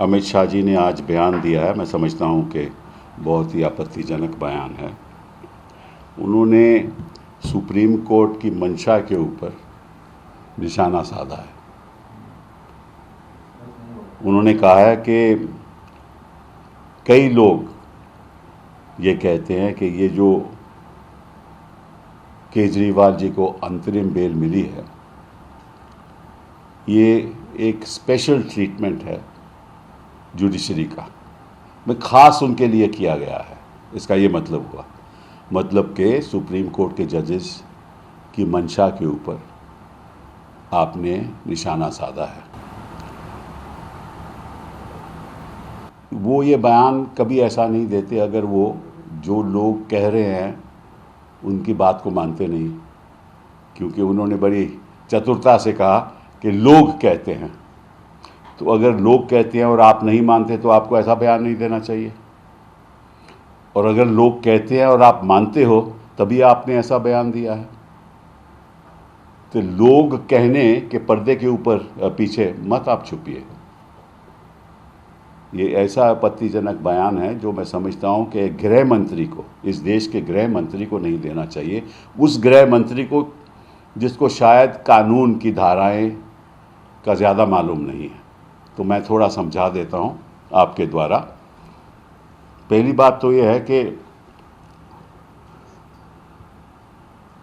अमित शाह जी ने आज बयान दिया है, मैं समझता हूं कि बहुत ही आपत्तिजनक बयान है। उन्होंने सुप्रीम कोर्ट की मंशा के ऊपर निशाना साधा है। उन्होंने कहा है कि कई लोग ये कहते हैं कि ये जो केजरीवाल जी को अंतरिम बेल मिली है, ये एक स्पेशल ट्रीटमेंट है जुडिशरी का, मैं ख़ास उनके लिए किया गया है। इसका ये मतलब हुआ, मतलब कि सुप्रीम कोर्ट के जजेस की मंशा के ऊपर आपने निशाना साधा है। वो ये बयान कभी ऐसा नहीं देते अगर वो जो लोग कह रहे हैं उनकी बात को मानते नहीं, क्योंकि उन्होंने बड़ी चतुरता से कहा कि लोग कहते हैं। तो अगर लोग कहते हैं और आप नहीं मानते तो आपको ऐसा बयान नहीं देना चाहिए, और अगर लोग कहते हैं और आप मानते हो तभी आपने ऐसा बयान दिया है। तो लोग कहने के पर्दे के ऊपर पीछे मत आप छुपिए। ये ऐसा आपत्तिजनक बयान है जो मैं समझता हूं कि गृह मंत्री को, इस देश के गृह मंत्री को नहीं देना चाहिए। उस गृह मंत्री को जिसको शायद कानून की धाराएं का ज़्यादा मालूम नहीं है। तो मैं थोड़ा समझा देता हूं आपके द्वारा। पहली बात तो यह है कि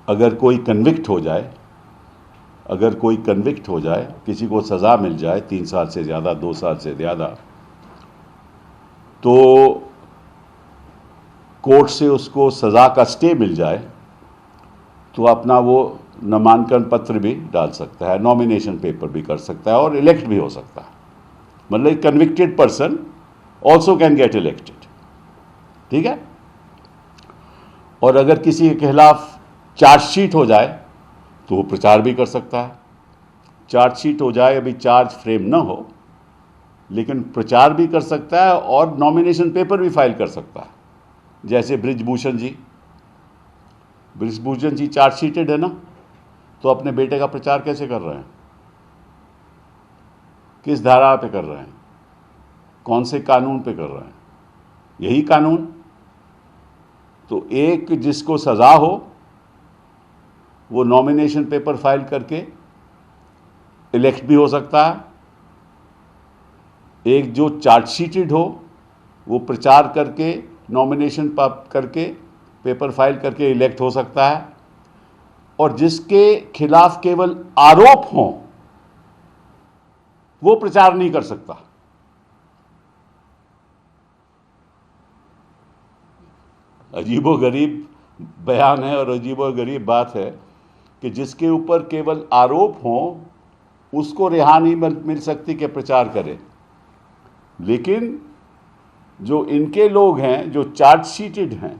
अगर कोई कन्विक्ट हो जाए, किसी को सज़ा मिल जाए 3 साल से ज़्यादा, 2 साल से ज़्यादा, तो कोर्ट से उसको सज़ा का स्टे मिल जाए तो अपना वो नामांकन पत्र भी डाल सकता है, नॉमिनेशन पेपर भी कर सकता है और इलेक्ट भी हो सकता है। मतलब convicted person also can get elected, ठीक है। और अगर किसी के खिलाफ चार्जशीट हो जाए तो वो प्रचार भी कर सकता है। चार्जशीट हो जाए, अभी चार्ज फ्रेम ना हो, लेकिन प्रचार भी कर सकता है और नॉमिनेशन पेपर भी फाइल कर सकता है। जैसे बृजभूषण जी चार्जशीटेड है ना, तो अपने बेटे का प्रचार कैसे कर रहे हैं, किस धारा पे कर रहे हैं, कौन से कानून पे कर रहे हैं? यही कानून। तो एक जिसको सज़ा हो वो नॉमिनेशन पेपर फाइल करके इलेक्ट भी हो सकता है, एक जो चार्जशीटेड हो वो प्रचार करके नॉमिनेशन करके पेपर फाइल करके इलेक्ट हो सकता है, और जिसके खिलाफ केवल आरोप हो वो प्रचार नहीं कर सकता। अजीबोगरीब बयान है और अजीबोगरीब बात है कि जिसके ऊपर केवल आरोप हो उसको रिहा नहीं मिल सकती कि प्रचार करे, लेकिन जो इनके लोग हैं जो चार्जशीटेड हैं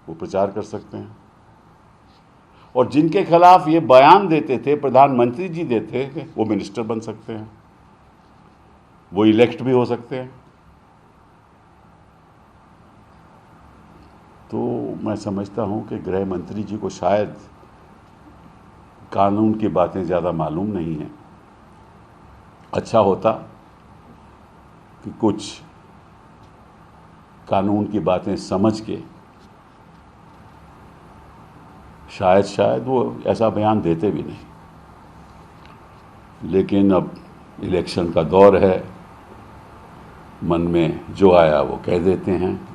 वो प्रचार कर सकते हैं। और जिनके खिलाफ ये बयान देते थे, प्रधानमंत्री जी देते थे, वो मिनिस्टर बन सकते हैं, वो इलेक्ट भी हो सकते हैं। तो मैं समझता हूं कि गृह मंत्री जी को शायद कानून की बातें ज़्यादा मालूम नहीं हैं। अच्छा होता कि कुछ कानून की बातें समझ के शायद वो ऐसा बयान देते भी नहीं, लेकिन अब इलेक्शन का दौर है, मन में जो आया वो कह देते हैं।